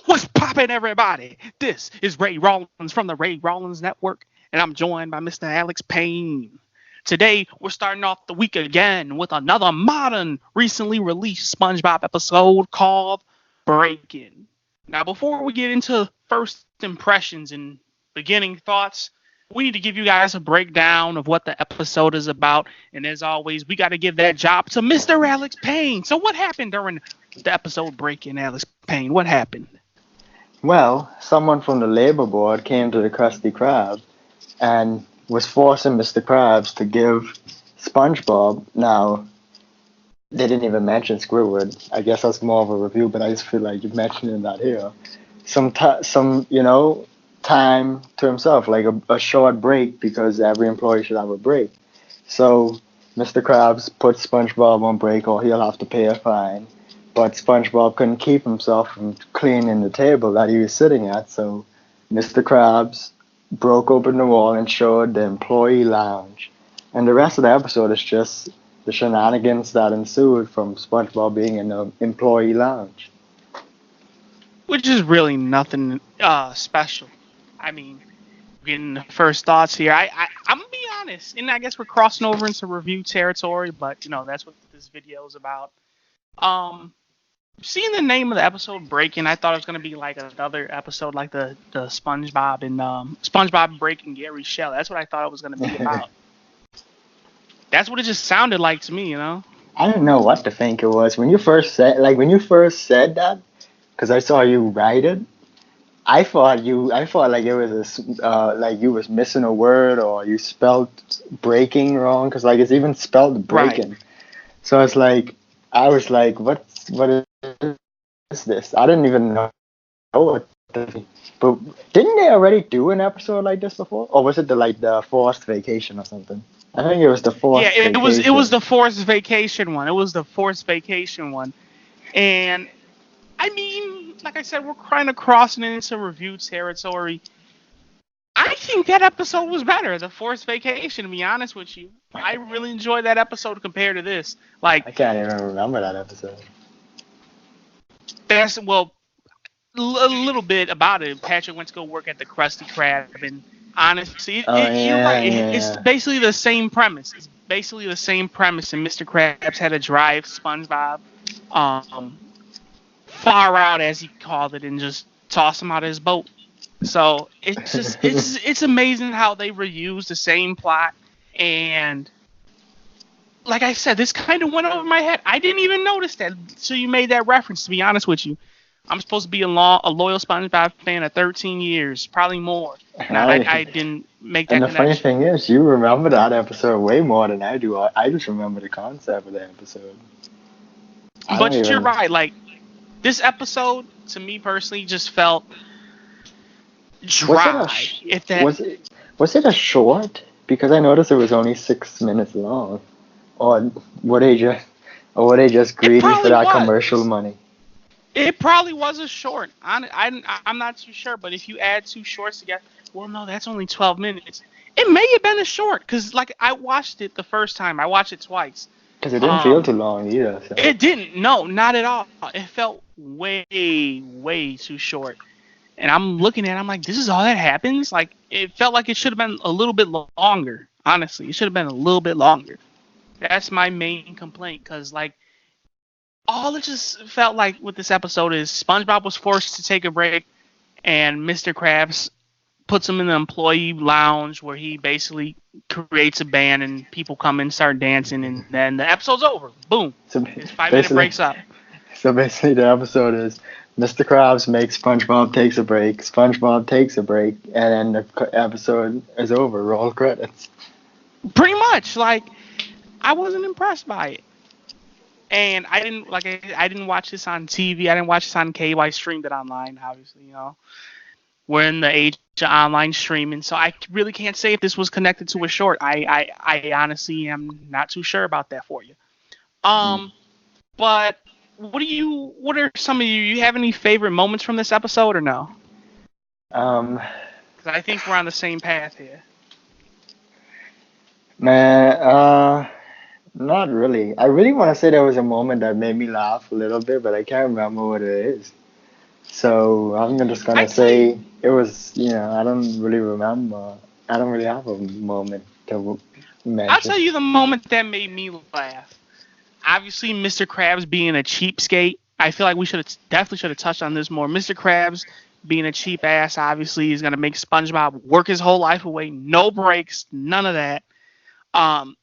What's poppin', everybody? This is Ray Rawlins from the Ray Rawlins Network, and I'm joined by Mr. Alex Payne. Today, we're starting off the week again with another modern, recently released SpongeBob episode called Breakin. Now, before we get into first impressions and beginning thoughts, we need to give you guys a breakdown of what the episode is about. And as always, we got to give that job to Mr. Alex Payne. So, what happened during the episode Breakin, Alex Payne? What happened? Well, someone from the labor board came to the Krusty Krab and was forcing Mr. Krabs to give SpongeBob. Now, they didn't even mention Squidward. I guess that's more of a review, but I just feel like you're mentioning that here. Some time to himself, like a short break, because every employee should have a break. So Mr. Krabs puts SpongeBob on break, or he'll have to pay a fine. But SpongeBob couldn't keep himself from cleaning the table that he was sitting at, so Mr. Krabs broke open the wall and showed the employee lounge. And the rest of the episode is just the shenanigans that ensued from SpongeBob being in the employee lounge. Which is really nothing special. I mean, getting the first thoughts here. I'm gonna be honest, and I guess we're crossing over into review territory, but that's what this video is about. Seeing the name of the episode Breaking, I thought it was gonna be like another episode like the SpongeBob and SpongeBob Breaking Gary Shell. That's what I thought it was gonna be about. That's what it just sounded like to me, I didn't know what to think it was when you first said that, because I saw you write it. I thought like it was like you was missing a word, or you spelled breaking wrong, because like it's even spelled breaking. Right. So it's like I was like, what is this? I didn't even know what the, but didn't they already do an episode like this before, or was it the forced vacation or something? I think it was the forced. Yeah, it was vacation. the forced vacation one. It was the forced vacation one, and I mean, like I said, we're kind of crossing into review territory. I think that episode was better, the forced vacation. To be honest with you, I really enjoyed that episode compared to this. Like, I can't even remember that episode. that's a little bit about it. Patrick went to go work at the Krusty Krab, and honestly, you're right. It's basically the same premise. It's basically the same premise, and Mr. Krabs had to drive SpongeBob far out, as he called it, and just toss him out of his boat. So it's just it's amazing how they reuse the same plot, and like I said, this kind of went over my head. I didn't even notice that until you made that reference. To be honest with you, I'm supposed to be a loyal SpongeBob fan of 13 years, probably more, and I didn't make that. And the connection. funny thing is, you remember that episode way more than I do. I just remember the concept of the episode. But you're right. Like, this episode, to me personally, just felt dry. Was it a short? Because I noticed it was only 6 minutes long. Or were they just greedy for that commercial money? It probably was a short. I'm not too sure, but if you add two shorts together, well, no, that's only 12 minutes. It may have been a short, because like I watched it the first time. I watched it twice. Because it didn't feel too long either. So. It didn't. No, not at all. It felt way, way too short. And I'm looking at it, I'm like, this is all that happens? Like, it felt like it should have been a little bit longer. Honestly, it should have been a little bit longer. That's my main complaint, because, like, all it just felt like with this episode is SpongeBob was forced to take a break, and Mr. Krabs puts him in the employee lounge where he basically creates a band and people come and start dancing, and then the episode's over. Boom. So his 5-minute break's up. So basically the episode is Mr. Krabs makes SpongeBob takes a break, SpongeBob takes a break, and then the episode is over. Roll credits. Pretty much. Like, I wasn't impressed by it. And I didn't watch this on TV. I didn't watch this on cable. I streamed it online, obviously, We're in the age of online streaming, so I really can't say if this was connected to a short. I honestly am not too sure about that for you. But what are some of you have any favorite moments from this episode or no? Because I think we're on the same path here. Man, Not really. I really want to say there was a moment that made me laugh a little bit, but I can't remember what it is. So I'm just I gonna tell you, say it was, I don't really remember. I don't really have a moment to I'll mention. tell you the moment that made me laugh. Obviously, Mr. Krabs being a cheapskate. I feel like we should have touched on this more. Mr. Krabs being a cheap ass, obviously, is gonna make SpongeBob work his whole life away. No breaks, none of that. Um,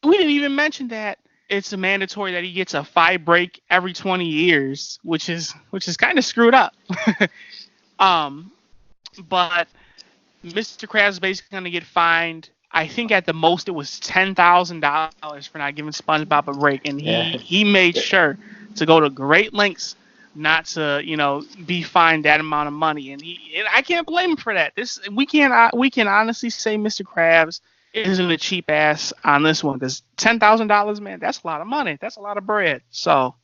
we didn't even mention that it's a mandatory that he gets a 5 break every 20 years, which is kind of screwed up. um, but Mr. Krabs is basically gonna get fined. I think at the most it was $10,000 for not giving SpongeBob a break, and Yeah. he made sure to go to great lengths not to be fined that amount of money, and I can't blame him for that. This we can honestly say Mr. Krabs isn't a cheap ass on this one because $10,000, man, that's a lot of money. That's a lot of bread. So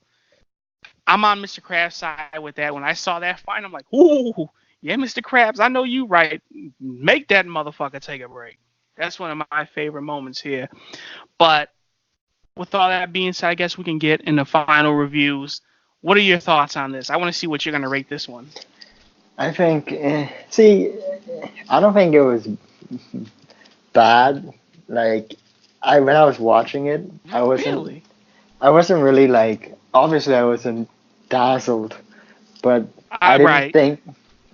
I'm on Mr. Krabs' side with that. When I saw that fine, I'm like, ooh, yeah, Mr. Krabs, I know you right. Make that motherfucker take a break. That's one of my favorite moments here. But with all that being said, I guess we can get in the final reviews. What are your thoughts on this? I want to see what you're gonna rate this one. I think, see, I don't think it was bad. Like, when I was watching it, Really? I wasn't really like, obviously I wasn't dazzled, but I didn't Right. think,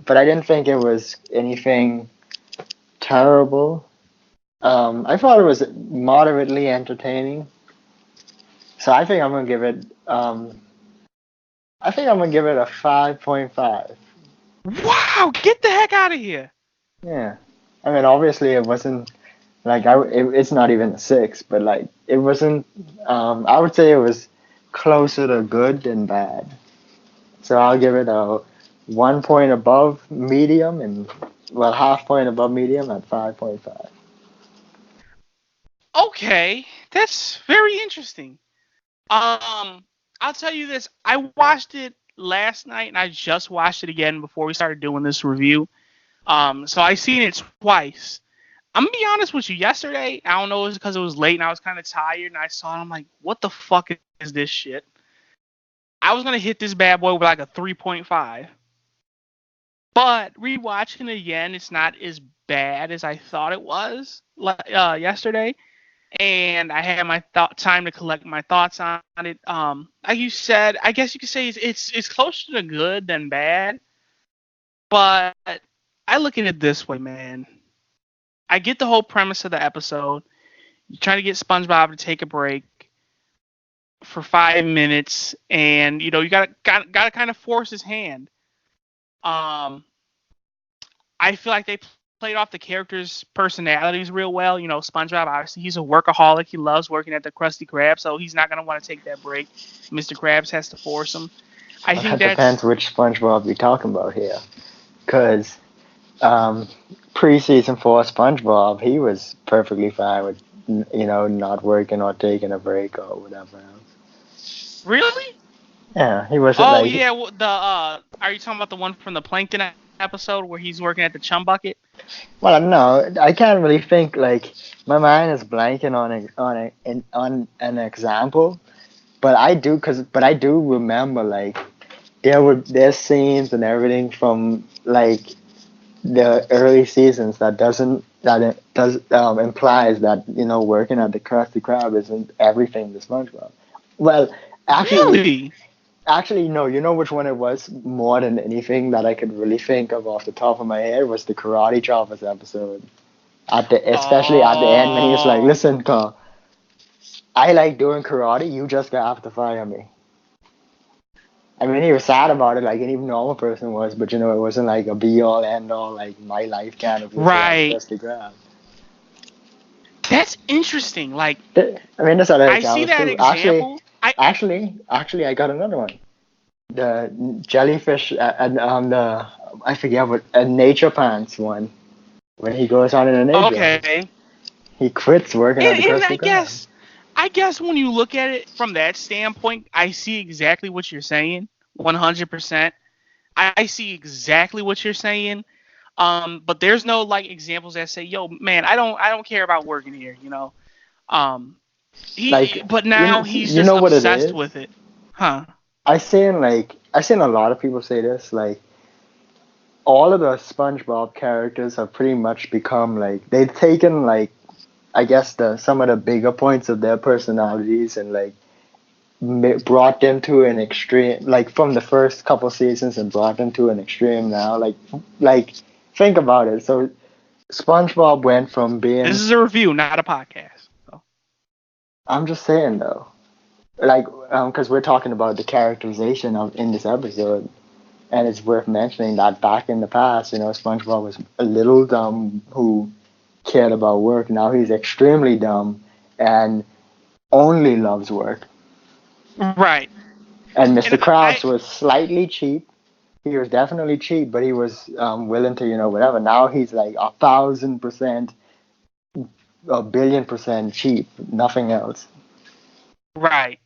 I didn't think it was anything terrible. I thought it was moderately entertaining. So I think I'm gonna give it a 5.5. Wow, get the heck out of here. Yeah. I mean, obviously it wasn't like it's not even a 6, but like it wasn't. I would say it was closer to good than bad. So I'll give it a 1 point above medium and well half point above medium at 5.5. Okay, that's very interesting. I'll tell you this. I watched it last night and I just watched it again before we started doing this review. So I seen it twice. I'm gonna be honest with you. Yesterday, I don't know, it was because it was late and I was kind of tired, and I saw it. I'm like, what the fuck is this shit? I was gonna hit this bad boy with like a 3.5, but rewatching it again, it's not as bad as I thought it was yesterday. And I had my time to collect my thoughts on it. Like you said, I guess you could say it's closer to good than bad. But I look at it this way, man. I get the whole premise of the episode. You're trying to get SpongeBob to take a break for 5 minutes, and you gotta kind of force his hand. Um, I feel like they played off the characters' personalities real well. SpongeBob, obviously he's a workaholic. He loves working at the Krusty Krab, so he's not gonna want to take that break. Mr. Krabs has to force him. I Well, think that that's depends which SpongeBob you're talking about here, because um, pre-season 4 SpongeBob he was perfectly fine with not working or taking a break or whatever else. really. Yeah, he wasn't Oh like. yeah, the are you talking about the one from the Plankton episode where he's working at the Chum Bucket? Well, no, I can't really think. Like my mind is blanking on an example, but I do remember like there's scenes and everything from like the early seasons that it does implies that working at the Krusty Krab isn't everything to SpongeBob. Well, actually, Really? actually no. You know which one it was more than anything that I could really think of off the top of my head was the Karate Choppers episode. Especially at the end when he was like, Oh. "Listen, Carl, I like doing karate. You just have to fire me." I mean, he was sad about it, like any normal person was, but it wasn't like a be all end all, like my life kind of issue on the Right. Krusty Krab. That's interesting. Like, I mean, there's other I see examples that too. Actually, example. I actually, I got another one. The jellyfish and I forget what a nature pants one when he goes on in a nature. okay. He quits working at the And Krusty Krab. I guess when you look at it from that standpoint, I see exactly what you're saying. 100%. I see exactly what you're saying. But there's no like examples that say, "Yo, man, I don't care about working here." Um, But now he's you just know what it obsessed is? with it, huh? I seen a lot of people say this, like all of the SpongeBob characters have pretty much become like they've taken like I guess the some of the bigger points of their personalities and like brought them to an extreme, like from the first couple seasons and brought them to an extreme now. Like think about it. So SpongeBob went from This being, is a review, not a podcast. So. I'm just saying though, like because we're talking about the characterization of in this episode, and it's worth mentioning that back in the past, SpongeBob was a little dumb who cared about work. Now he's extremely dumb and only loves work. Right. And Mr. And Krabs was slightly cheap. He was definitely cheap, but he was willing to, whatever. Now he's like 1,000%, 1,000,000,000% cheap, nothing else. right.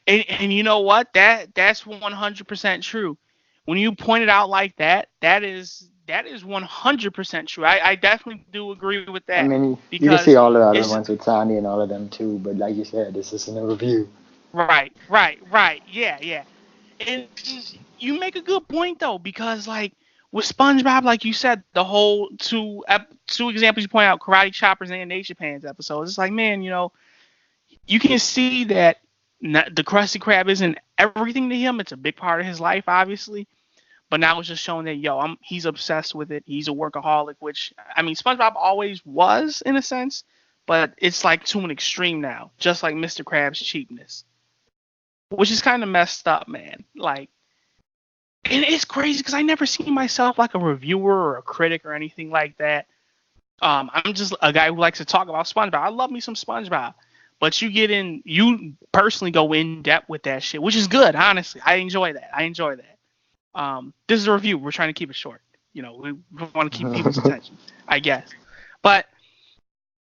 And you know what? That's 100% true. When you point it out like that, that is 100% true. I definitely do agree with I that mean, you can see because all of the other it's ones with Sandy and all of them too, but like you said, this isn't a review. right. Yeah. And you make a good point though because like with SpongeBob, like you said, the whole two examples you point out, Karate Choppers and Nation Pants episodes. It's like, man, you can see that the Krusty Krab isn't everything to him. It's a big part of his life, obviously. But now it's just showing that he's obsessed with it. He's a workaholic, which I mean, SpongeBob always was in a sense, but it's like to an extreme now, just like Mr. Krabs' cheapness, which is kind of messed up, man. Like, and it's crazy because I never seen myself like a reviewer or a critic or anything like that. I'm just a guy who likes to talk about SpongeBob. I love me some SpongeBob. But you personally go in depth with that shit, which is good, honestly. I enjoy that. This is a review. We're trying to keep it short. We want to keep people's attention, I guess. But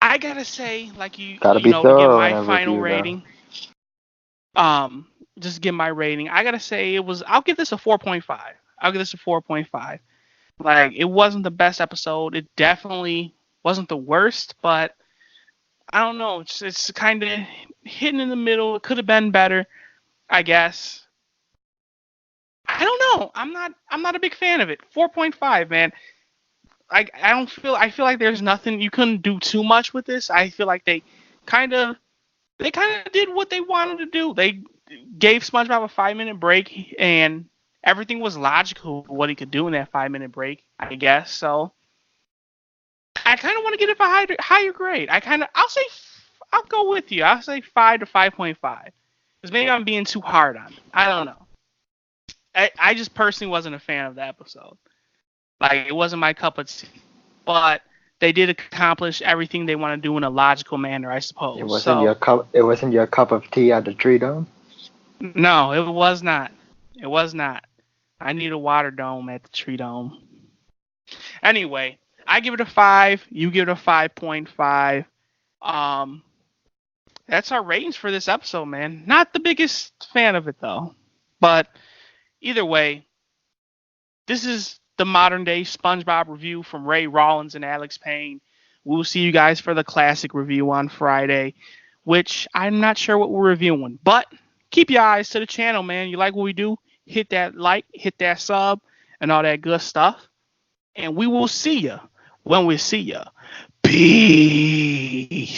I gotta say, like Gotta be to give thorough in my a final review, though. rating. Just give my rating. I gotta say I'll give this a 4.5. I'll give this a 4.5. Like it wasn't the best episode. It definitely wasn't the worst, but I don't know. It's kind of hitting in the middle. It could have been better, I guess. I don't know. I'm not a big fan of it. 4.5, man. I feel like there's nothing you couldn't do too much with this. I feel like they kind of did what they wanted to do. They gave SpongeBob a 5-minute break and everything was logical what he could do in that 5-minute break, I guess. So I kind of want to get it a higher grade. I'll go with you. I'll say 5 to 5.5. Because maybe I'm being too hard on it. I don't know. I just personally wasn't a fan of the episode. Like, it wasn't my cup of tea. But they did accomplish everything they want to do in a logical manner, I suppose. It wasn't your cup. It wasn't your cup of tea at the Tree Dome. No, it was not. It was not. I need a water dome at the Tree Dome. Anyway, I give it a 5. You give it a 5.5. That's our ratings for this episode, man. Not the biggest fan of it though, but either way, this is the modern day SpongeBob review from Ray Rawlins and Alex Payne. We'll see you guys for the classic review on Friday, which I'm not sure what we're reviewing, but keep your eyes to the channel, man. You like what we do? Hit that like, hit that sub, and all that good stuff. And we will see you when we see you. Peace.